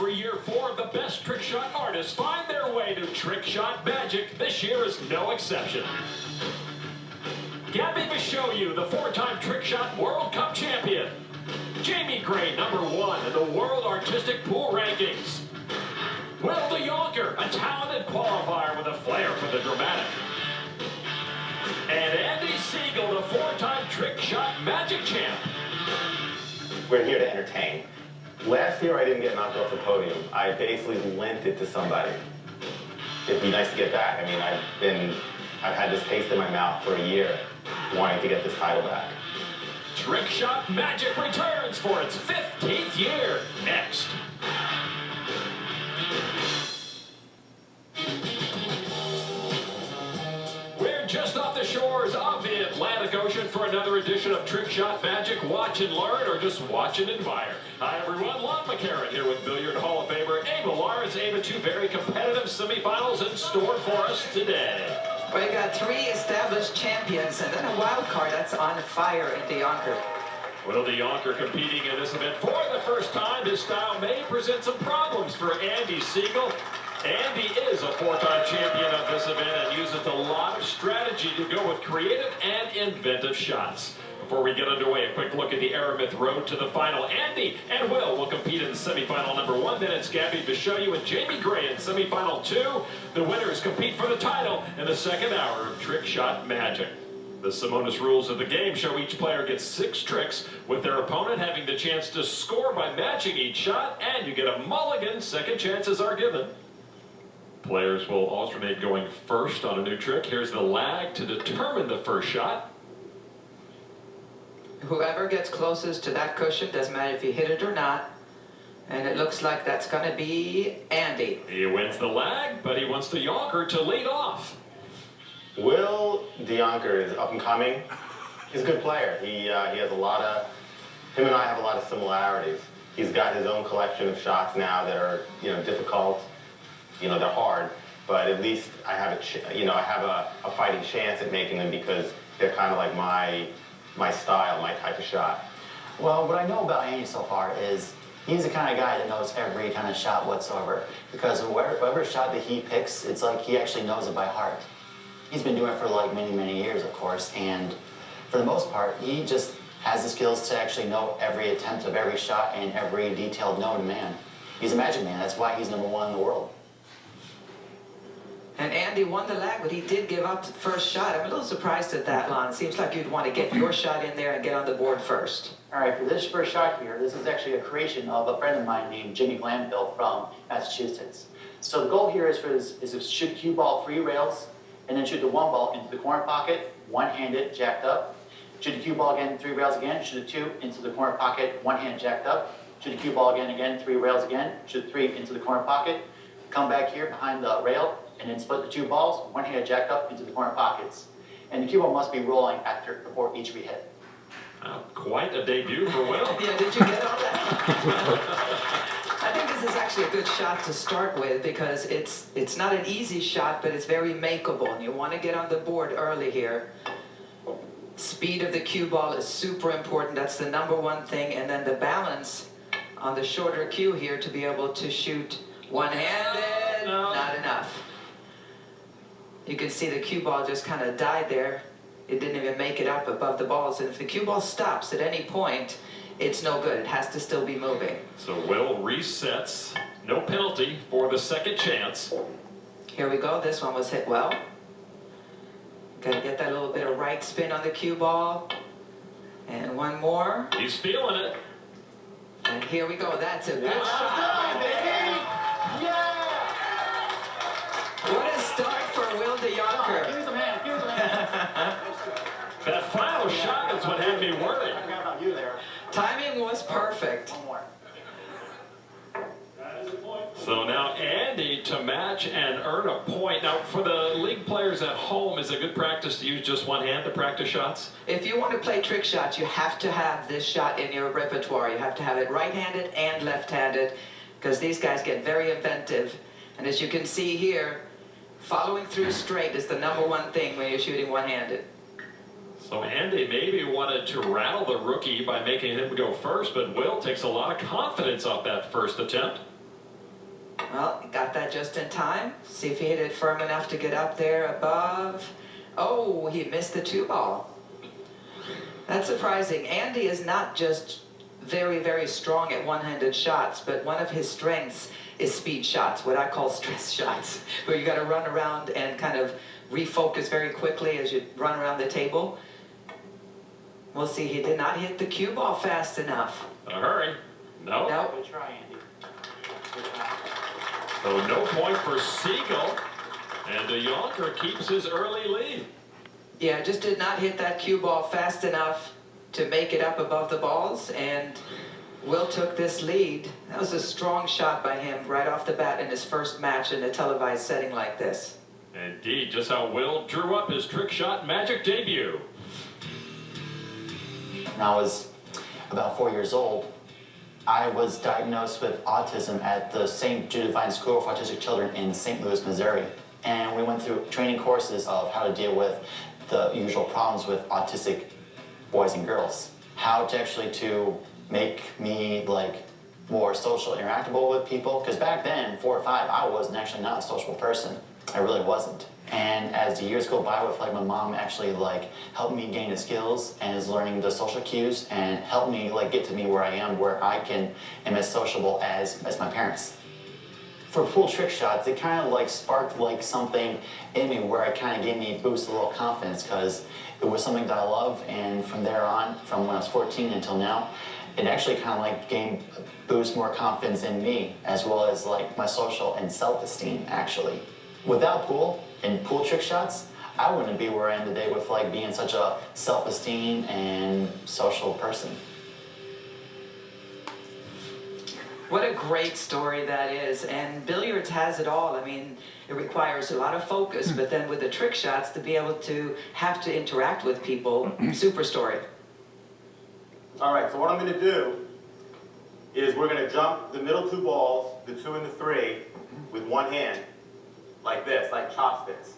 for year 4 of the best trick shot artists find their way to Trick Shot Magic. This year is no exception. Gabby Bishoyu, the 4-time Trick Shot World Cup champion. Jamie Gray, #1 in the World Artistic Pool Rankings. Will DeYonker, a talented qualifier with a flair for the dramatic. And Andy Siegel, the 4-time Trick Shot Magic champ. We're here to entertain. Last year I didn't get knocked off the podium. I basically lent it to somebody. It'd be nice to get back. I mean, I've had this taste in my mouth for a year, wanting to get this title back. Trick Shot Magic returns for its 15th year next. We're just off the shores of the Atlantic Ocean for another edition of Trick Shot Magic. Watch and learn, or just watch and admire. Hi everyone, Lon McCarran here with Billiard Hall of Famer Ava Lawrence. Ava, 2 very competitive semifinals in store for us today. Well, you got 3 established champions and then a wild card that's on fire in DeYonker. Will DeYonker competing in this event for the first time. His style may present some problems for Andy Siegel. Andy is a 4-time champion of this event and uses a lot of strategy to go with creative and inventive shots. Before we get underway, a quick look at the Aramith road to the final. Andy and Will compete in semifinal #1. Then it's Gabby Bishoyu and Jamie Gray in semifinal 2. The winners compete for the title in the second hour of Trick Shot Magic. The Simonis rules of the game show each player gets 6 tricks, with their opponent having the chance to score by matching each shot, and you get a mulligan. Second chances are given. Players will alternate going first on a new trick. Here's the lag to determine the first shot. Whoever gets closest to that cushion, doesn't matter if you hit it or not. And it looks like that's going to be Andy. He wins the lag, but he wants DeYonker to lead off. Will DeYonker is up and coming. He's a good player. He has a lot of, him and I have a lot of similarities. He's got his own collection of shots now that are, difficult. They're hard, but at least I have a fighting chance at making them because they're kind of like my style, my type of shot. Well, what I know about Andy so far is he's the kind of guy that knows every kind of shot whatsoever. Because whatever shot that he picks, it's like he actually knows it by heart. He's been doing it for like many, many years, of course, and for the most part, he just has the skills to actually know every attempt of every shot and every detailed known man. He's a magic man. That's why he's #1 in the world. And Andy won the lag, but he did give up the first shot. I'm a little surprised at that, Lon. It seems like you'd want to get your shot in there and get on the board first. All right, for this first shot here, this is actually a creation of a friend of mine named Jimmy Glanville from Massachusetts. So the goal here is to shoot a cue ball 3 rails, and then shoot the 1 ball into the corner pocket, one-handed, jacked up. Shoot the cue ball again, 3 rails again, shoot a 2 into the corner pocket, one hand jacked up. Shoot the cue ball again, 3 rails again, shoot 3 into the corner pocket. Come back here behind the rail, and then split the 2 balls, one hand jacked up into the corner pockets. And the cue ball must be rolling before each rehit. Quite a debut for Will. Yeah, did you get all that? I think this is actually a good shot to start with because it's not an easy shot, but it's very makeable, and you want to get on the board early here. Speed of the cue ball is super important. That's the #1 thing, and then the balance on the shorter cue here to be able to shoot one-handed. Not enough. You can see the cue ball just kind of died there. It didn't even make it up above the balls, and if the cue ball stops at any point, it's no good. It has to still be moving. So Will resets. No penalty for the second chance. Here we go. This one was hit well. Got to get that little bit of right spin on the cue ball. And one more. He's feeling it. And here we go. That's a good shot. What a start for Will DeYonker. Give me some hands, give me some hands. That final shot is what had me worried. I forgot about you there. Timing was perfect. One more. So now Andy to match and earn a point. Now for the league players at home, is it good practice to use just one hand to practice shots? If you want to play trick shots, you have to have this shot in your repertoire. You have to have it right-handed and left-handed because these guys get very inventive. And as you can see here, following through straight is the #1 thing when you're shooting one-handed. So Andy maybe wanted to rattle the rookie by making him go first, but Will takes a lot of confidence off that first attempt. Well, he got that just in time. See if he hit it firm enough to get up there above. Oh, he missed the 2-ball. That's surprising. Andy is not just very, very strong at one-handed shots, but one of his strengths is speed shots, what I call stress shots, where you got to run around and kind of refocus very quickly as you run around the table. We'll see, he did not hit the cue ball fast enough. A hurry. No. Nope. Good try, Andy. Good try. So no point for Siegel. And DeYonker keeps his early lead. Yeah, just did not hit that cue ball fast enough to make it up above the balls, and Will took this lead. That was a strong shot by him right off the bat in his first match in a televised setting like this. Indeed, just how Will drew up his trick shot magic debut. When I was about 4 years old, I was diagnosed with autism at the St. Judevine School for Autistic Children in St. Louis, Missouri. And we went through training courses of how to deal with the usual problems with autistic boys and girls. How to actually to make me like more social, interactable with people. Because back then, 4 or 5, I was actually not a social person. I really wasn't. And as the years go by with like my mom actually like helped me gain the skills and is learning the social cues and helped me like get to me where I am, where I am as sociable as my parents. For pool trick shots, it kind of like sparked like something in me where it kind of gave me a boost, a little confidence, because it was something that I love, and from there on, from when I was 14 until now, it actually kind of like gained a boost, more confidence in me, as well as like my social and self-esteem actually. Without pool and pool trick shots, I wouldn't be where I am today with like being such a self-esteem and social person. What a great story that is, and billiards has it all. I mean, it requires a lot of focus, but then with the trick shots, to be able to have to interact with people, super story. All right, so what I'm going to do is we're going to jump the middle 2 balls, the 2 and the 3, with one hand, like this, like chopsticks.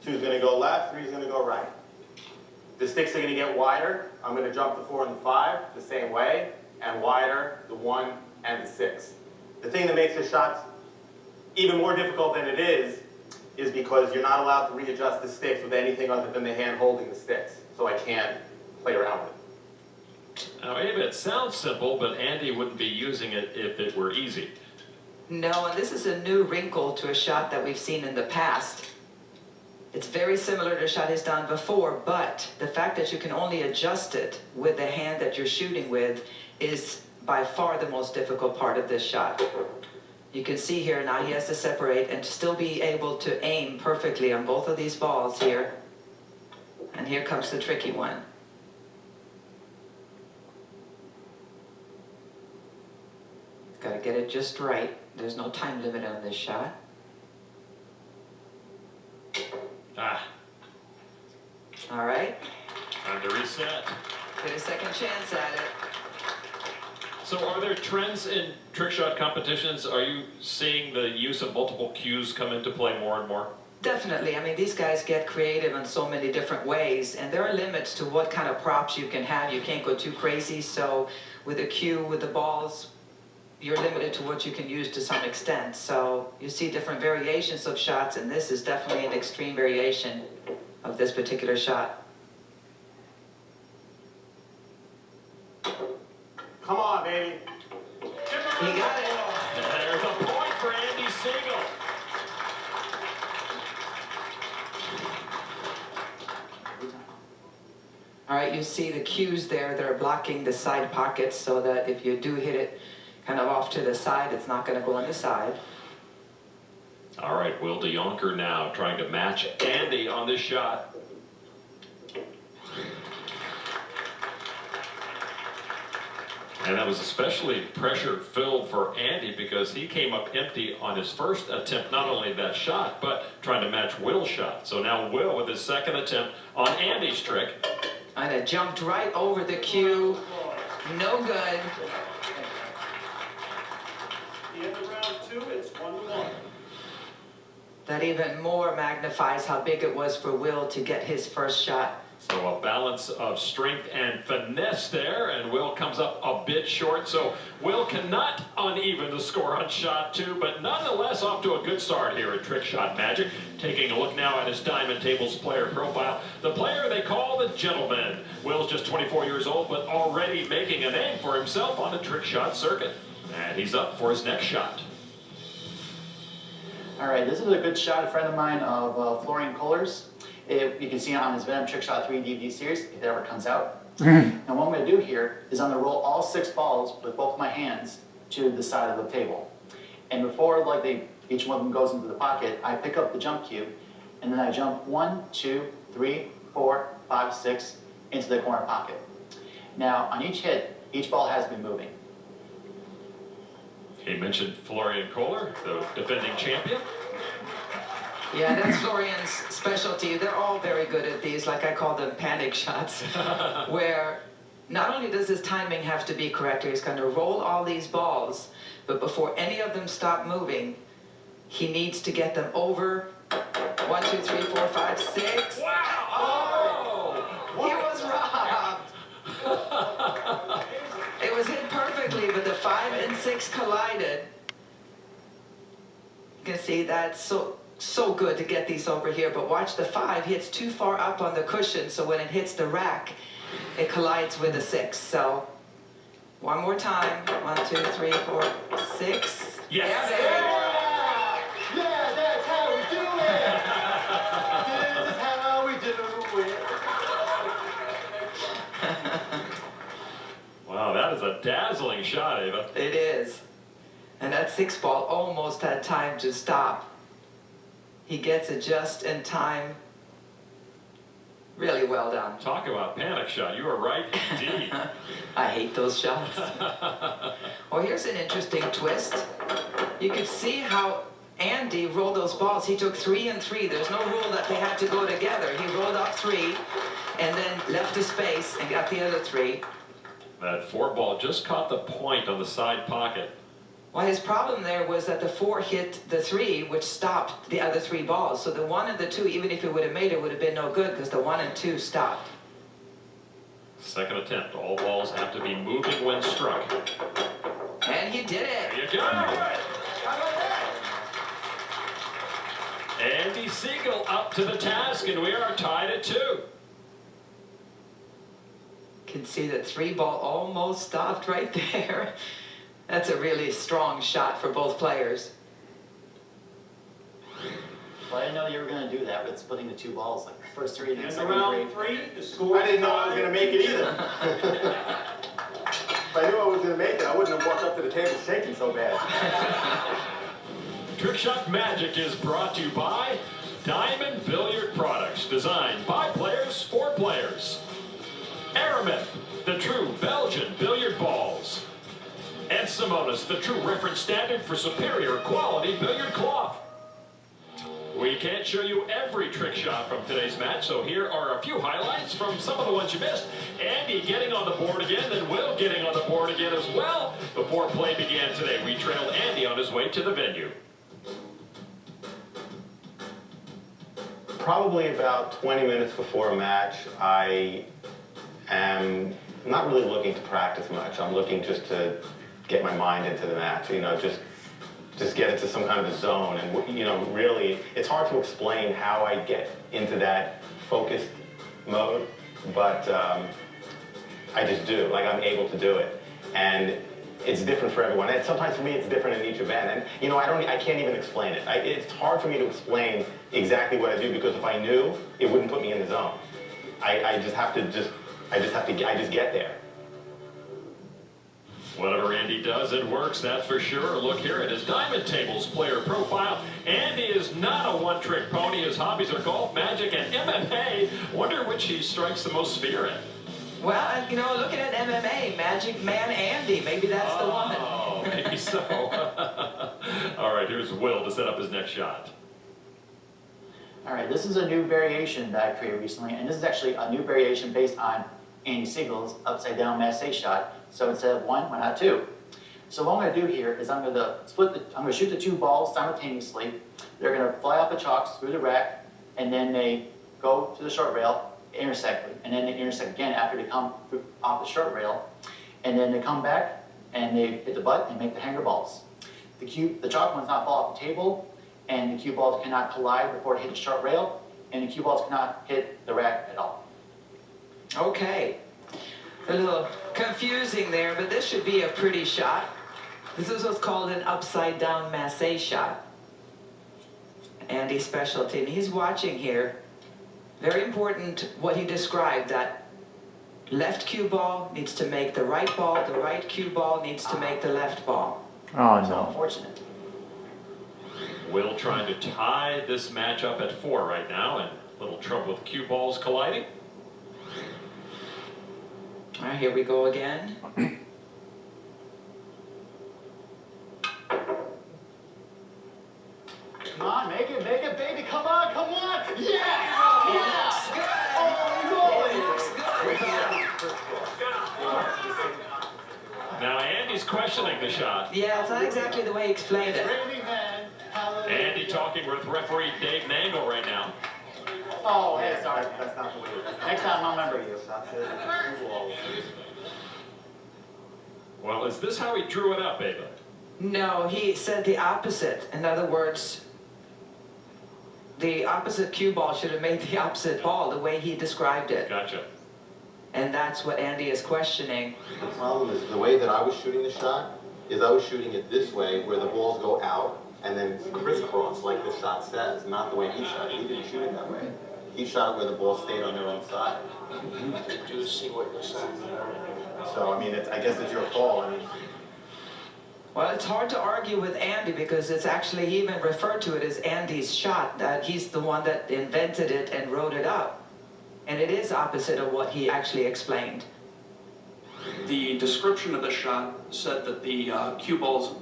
2's going to go left, 3's going to go right. The sticks are going to get wider. I'm going to jump the 4 and the 5 the same way, and wider, the 1 and the 6. The thing that makes the shots even more difficult than it is because you're not allowed to readjust the sticks with anything other than the hand holding the sticks. So I can't play around with it. Now, Abe, it sounds simple, but Andy wouldn't be using it if it were easy. No, and this is a new wrinkle to a shot that we've seen in the past. It's very similar to a shot he's done before, but the fact that you can only adjust it with the hand that you're shooting with is by far the most difficult part of this shot. You can see here now he has to separate and still be able to aim perfectly on both of these balls here. And here comes the tricky one. Got to get it just right. There's no time limit on this shot. Ah, All right, time to reset. get a second chance at it. So are there trends in trick shot competitions? Are you seeing the use of multiple cues come into play more and more? Definitely. I mean, these guys get creative in so many different ways, and there are limits to what kind of props you can have. You can't go too crazy, so with a cue, with the balls, you're limited to what you can use to some extent. So you see different variations of shots, and this is definitely an extreme variation of this particular shot. Come on, baby. He got it. There's a point for Andy Siegel. All right, you see the cues there that are blocking the side pockets so that if you do hit it kind of off to the side, it's not going to go on the side. All right, Will DeYonker now trying to match Andy on this shot. And that was especially pressure-filled for Andy because he came up empty on his first attempt, not only that shot, but trying to match Will's shot. So now Will with his second attempt on Andy's trick. And it jumped right over the cue. No good. The end of round 2, it's 1-1. That even more magnifies how big it was for Will to get his first shot So a balance of strength and finesse there, and Will comes up a bit short. So Will cannot uneven the score on shot 2, but nonetheless off to a good start here at Trick Shot Magic. Taking a look now at his Diamond Tables player profile. The player they call the gentleman. Will's just 24 years old, but already making a name for himself on the trick shot circuit. And he's up for his next shot. All right, this is a good shot, a friend of mine of Florian Kohler's. You can see it on his Venom Trick Shot 3 DVD series, if it ever comes out. And what I'm going to do here is I'm going to roll all 6 balls with both my hands to the side of the table. And before each one of them goes into the pocket, I pick up the jump cube, and then I jump 1, 2, 3, 4, 5, 6 into the corner pocket. Now, on each hit, each ball has been moving. He mentioned Florian Kohler, the defending champion. Yeah, that's Florian's specialty. They're all very good at these, like I call them panic shots, where not only does his timing have to be correct, he's going to roll all these balls, but before any of them stop moving, he needs to get them over 1, 2, 3, 4, 5, 6. Wow! Oh! He was robbed. It was hit perfectly, but the 5 and 6 collided. You can see that's so good to get these over here, but watch the 5 hits too far up on the cushion, so when it hits the rack, it collides with the 6. So, one more time. 1, 2, 3, 4, 6. Yes! Yeah, baby. Yeah, that's how we do it! This is how we do it. Wow, that is a dazzling shot, Ava. It is. And that 6 ball almost had time to stop. He gets it just in time. Really well done. Talk about panic shot. You are right indeed. I hate those shots. Well, here's an interesting twist. You could see how Andy rolled those balls. He took 3 and 3. There's no rule that they had to go together. He rolled up 3 and then left a space and got the other 3. That 4 ball just caught the point on the side pocket. Well, his problem there was that the 4 hit the 3, which stopped the other 3 balls. So the 1 and the 2, even if it would have made it, would have been no good because the 1 and 2 stopped. Second attempt. All balls have to be moving when struck. And he did it. There you go. Andy Siegel up to the task, and we are tied at 2. Can see that 3 ball almost stopped right there. That's a really strong shot for both players. Well, I didn't know you were going to do that with splitting the 2 balls, like the first 3 and the And second round 3. 3, the score. I didn't know I was going to make it either. If I knew I was going to make it, I wouldn't have walked up to the table shaking so bad. Trick Shot Magic is brought to you by Diamond Billiard Products, designed by players for players. Aramith, the true Belgian billiard balls. And Simonis, the true reference standard for superior quality billiard cloth. We can't show you every trick shot from today's match, so here are a few highlights from some of the ones you missed. Andy getting on the board again, then Will getting on the board again as well. Before play began today, we trailed Andy on his way to the venue. Probably about 20 minutes before a match, I am not really looking to practice much. I'm looking just to get my mind into the match, you know, just get into some kind of a zone. And, you know, really, it's hard to explain how I get into that focused mode, but I just do. Like, I'm able to do it. And it's different for everyone. And sometimes for me, it's different in each event. And, you know, I can't even explain it. It's hard for me to explain exactly what I do, because if I knew, it wouldn't put me in the zone. I just get there. Whatever Andy does, it works, that's for sure. Look here at his Diamond Tables player profile. Andy is not a one-trick pony. His hobbies are golf, magic, and MMA. Wonder which he strikes the most spear in. Well, you know, looking at MMA, Magic Man Andy, maybe that's the one. Oh, maybe so. All right, here's Will to set up his next shot. All right, this is a new variation that I created recently, and this is actually a new variation based on Andy Siegel's upside down massé shot. So instead of 1, why not 2? So what I'm going to do here is I'm going to shoot the 2 balls simultaneously. They're going to fly off the chalks through the rack, and then they go to the short rail intersect, and then they intersect again after they come off the short rail, and then they come back and they hit the butt and make the hanger balls. The chalk ones not fall off the table, and the cue balls cannot collide before they hit the short rail, and the cue balls cannot hit the rack at all. Okay. A little confusing there, but this should be a pretty shot. This is what's called an upside down massé shot. Andy's specialty, and he's watching here. Very important what he described, that left cue ball needs to make the right ball, the right cue ball needs to make the left ball. Oh So no. unfortunate. Will trying to tie this matchup at 4 right now, and a little trouble with cue balls colliding. All right, here we go again. Come on, make it, baby, come on, come on! Yeah! Looks good. Now Andy's questioning the shot. Yeah, it's not exactly the way he explained it. Andy talking with referee Dave Nangle right now. Oh, hey, sorry. That's not the way. Next time I'll remember you. That's it. Well, is this how he drew it up, Ava? No, he said the opposite. In other words, the opposite cue ball should have made the opposite ball the way he described it. Gotcha. And that's what Andy is questioning. The problem is the way that I was shooting the shot is I was shooting it this way where the balls go out and then crisscross like the shot says, not the way he shot it. He didn't shoot it that way. He shot it where the balls stayed on their own side. I do see what you're saying. So, I mean, I guess it's your call. I mean, Well, it's hard to argue with Andy because it's actually, he even referred to it as Andy's shot, that he's the one that invented it and wrote it up. And it is opposite of what he actually explained. The description of the shot said that the cue balls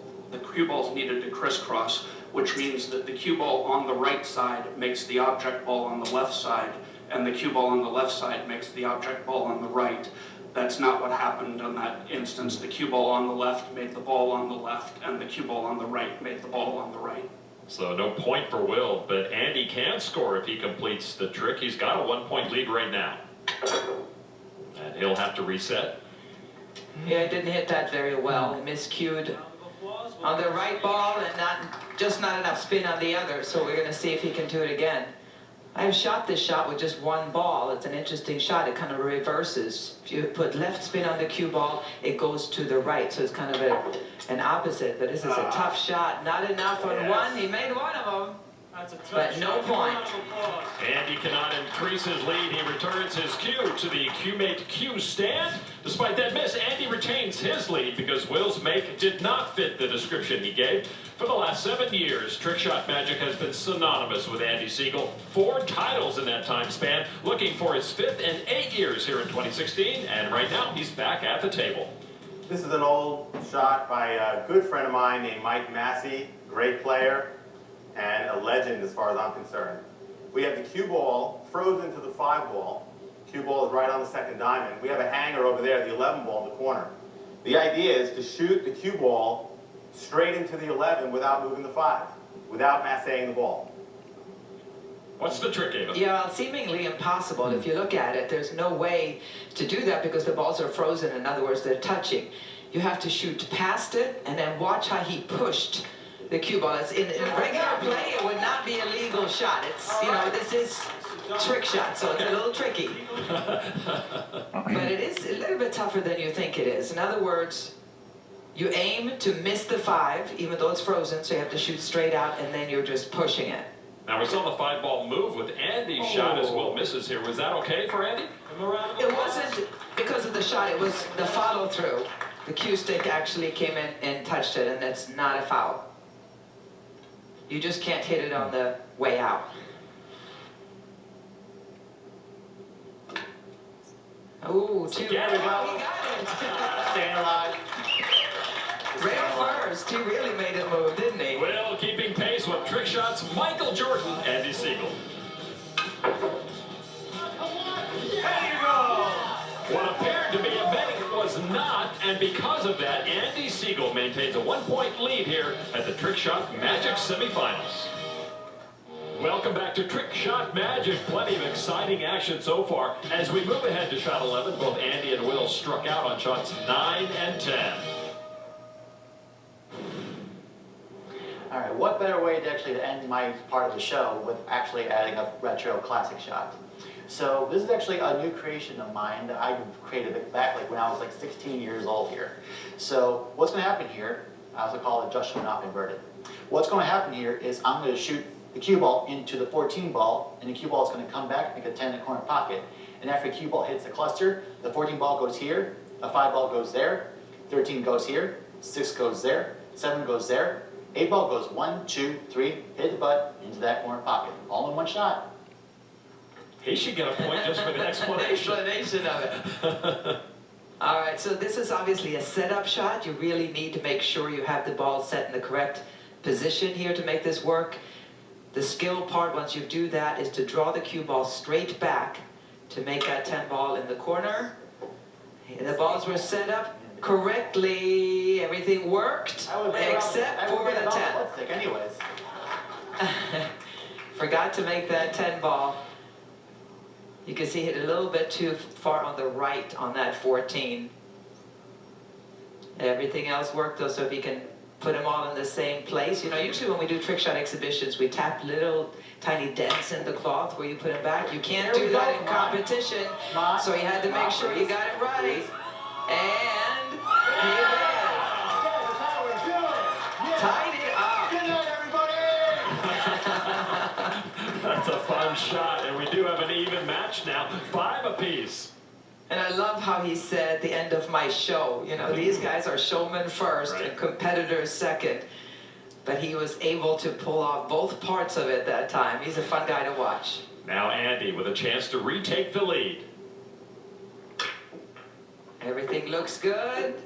needed to crisscross, which means that the cue ball on the right side makes the object ball on the left side, and the cue ball on the left side makes the object ball on the right. That's not what happened in that instance. The cue ball on the left made the ball on the left, and the cue ball on the right made the ball on the right. So no point for Will, but Andy can score if he completes the trick. He's got a 1-point lead right now. And he'll have to reset. Yeah, he didn't hit that very well. He miscued on the right ball and just not enough spin on the other. So we're going to see if he can do it again. I've shot this shot with just one ball. It's an interesting shot. It kind of reverses. If you put left spin on the cue ball, it goes to the right. So it's kind of an opposite. But this is a tough shot. Not enough on one. He made one of them. That's a tough But no shot. Give a point. round of applause. Andy cannot increase his lead. He returns his cue to the cue-mate cue stand. Despite that miss, Andy retains his lead because Will's make did not fit the description he gave. For the last 7 years, trick shot magic has been synonymous with Andy Siegel. 4 titles in that time span, looking for his 5th in 8 years here in 2016. And right now, he's back at the table. this is an old shot by a good friend of mine named Mike Massey, great player and a legend as far as I'm concerned. We have the cue ball frozen to the 5 ball. Cue ball is right on the second diamond. We have a hanger over there, the 11 ball in the corner. The idea is to shoot the cue ball straight into the 11 without moving the 5, without masséing the ball. What's the trick, Ava? Yeah, well, seemingly impossible. If you look at it, there's no way to do that because the balls are frozen. In other words, they're touching. You have to shoot past it and then watch how he pushed the cue ball. It's in regular play, it would not be a legal shot. It's, you know, this is trick shot, so it's a little tricky. But it is a little bit tougher than you think it is. In other words, you aim to miss the 5, even though it's frozen, so you have to shoot straight out, and then you're just pushing it. Now we saw the 5-ball move with Andy's shot as Will misses here. Was that okay for Andy? It wasn't because of the shot, it was the follow-through. The cue stick actually came in and touched it, and that's not a foul. You just can't hit it on the way out. Ooh, two. There we go. Oh, he got it. Staying alive. Rail first. He really made it move, didn't he? Will keeping pace with trick shots, Michael Jordan, Andy Siegel. What appeared to be a make was not, and because of that, Andy Siegel maintains a 1-point lead here at the Trick Shot Magic Semifinals. Welcome back to Trick Shot Magic. Plenty of exciting action so far. As we move ahead to shot 11, both Andy and Will struck out on shots 9 and 10. All right, what better way to actually end my part of the show with actually adding a retro classic shot? So this is actually a new creation of mine that I created back like when I was like 16 years old here. So what's going to happen here, I also call it adjustment not inverted. What's going to happen here is I'm going to shoot the cue ball into the 14 ball, and the cue ball is going to come back, make a 10 in the corner pocket. And after the cue ball hits the cluster, the 14 ball goes here, the 5 ball goes there, 13 goes here, 6 goes there, 7 goes there, 8 ball goes 1, 2, 3, hit the butt, into that corner pocket. All in one shot. He should get a point just for the explanation. Explanation of it. All right, so this is obviously a setup shot. You really need to make sure you have the ball set in the correct position here to make this work. The skill part, once you do that, is to draw the cue ball straight back to make that 10 ball in the corner. And the balls were set up correctly. Everything worked, except for the 10. Let's take anyways. Forgot to make that 10 ball. You can see hit a little bit too far on the right on that 14. Everything else worked though, so if you can put them all in the same place. You know, usually when we do trick shot exhibitions, we tap little tiny dents in the cloth where you put them back. You can't do that in competition, so you had to make sure you got it right. And here it is. Tied it up. Good night, everybody! That's a fun shot, and we do have an even match now, 5 apiece. And I love how he said the end of my show. You know, these guys are showmen first and competitors second. But he was able to pull off both parts of it that time. He's a fun guy to watch. Now Andy with a chance to retake the lead. Everything looks good.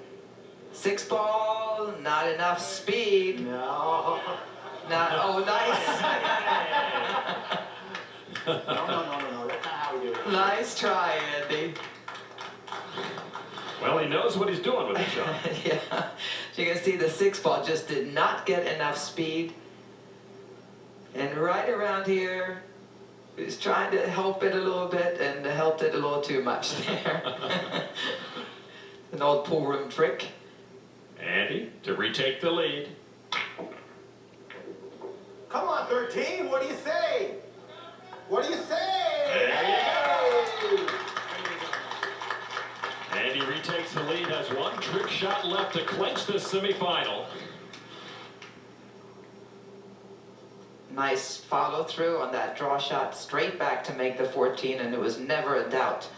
6 ball, not enough speed. No. Not, oh, nice. No. That's not how we do it. Nice try, Andy. Well, he knows what he's doing with the shot. Yeah. So you can see the 6 ball just did not get enough speed. And right around here, he was trying to help it a little bit and helped it a little too much there. An old pool room trick. Andy to retake the lead. Come on, 13. What do you say? What do you say? There you go. Andy retakes the lead, has 1 trick shot left to clinch the semifinal. Nice follow through on that draw shot straight back to make the 14, and there was never a doubt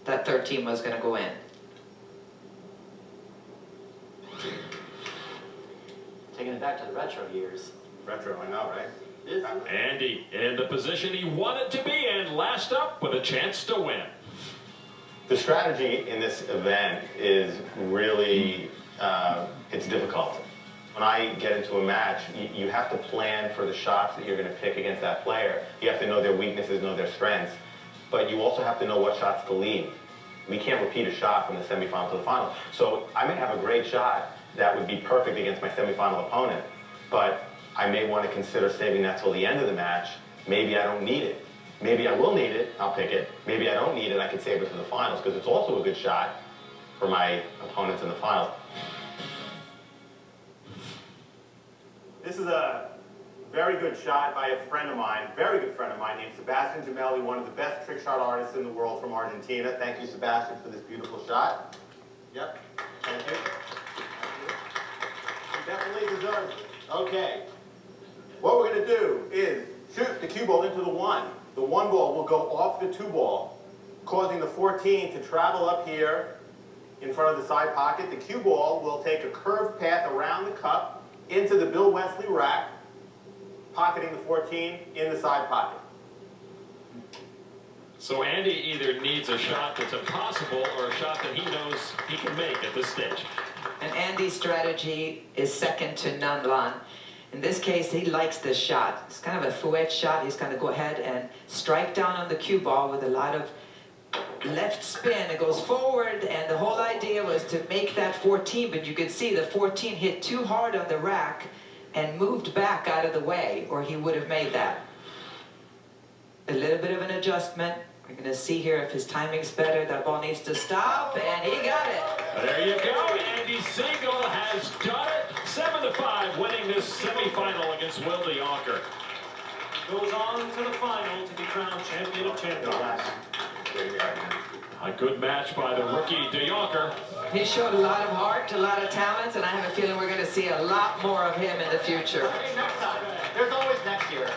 that 13 was going to go in. Taking it back to the retro years. Retro, I know, right? This Andy in the position he wanted to be in, last up with a chance to win. The strategy in this event is really, it's difficult. When I get into a match, you have to plan for the shots that you're going to pick against that player. You have to know their weaknesses, know their strengths, but you also have to know what shots to leave. We can't repeat a shot from the semifinal to the final. So I may have a great shot that would be perfect against my semifinal opponent, but I may want to consider saving that till the end of the match. Maybe I don't need it. Maybe I will need it, I'll pick it. Maybe I don't need it, I can save it for the finals, because it's also a good shot for my opponents in the finals. This is a very good shot by a friend of mine, very good friend of mine, named Sebastian Gemelli, one of the best trick shot artists in the world from Argentina. Thank you, Sebastian, for this beautiful shot. Yep, thank you. He definitely deserves it. Okay. What we're going to do is shoot the cue ball into the 1. The 1 ball will go off the 2 ball, causing the 14 to travel up here in front of the side pocket. The cue ball will take a curved path around the cup into the Bill Wesley rack, pocketing the 14 in the side pocket. So Andy either needs a shot that's impossible or a shot that he knows he can make at this stage. And Andy's strategy is second to none, Lon. In this case, he likes this shot. It's kind of a fouette shot. He's going to go ahead and strike down on the cue ball with a lot of left spin. It goes forward, and the whole idea was to make that 14, but you could see the 14 hit too hard on the rack and moved back out of the way, or he would have made that. a little bit of an adjustment. We're going to see here if his timing's better. That ball needs to stop, and he got it. There you go. Andy Siegel has done it. 7-5, winning this semifinal against Will DeYonker. Goes on to the final to be crowned champion of champions. A good match by the rookie DeYonker. He showed a lot of heart, a lot of talent, and I have a feeling we're going to see a lot more of him in the future. Hey, next time. There's always next year.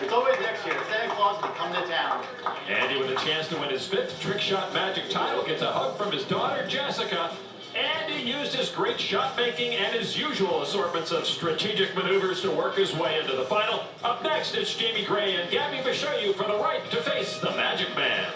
There's always next year. Santa Claus will come to town. Andy with a chance to win his 5th trick shot magic title gets a hug from his daughter Jessica. Andy used his great shot making and his usual assortments of strategic maneuvers to work his way into the final. Up next, it's Jamie Gray and Gabby Vishoyu for the right to face the Magic Man.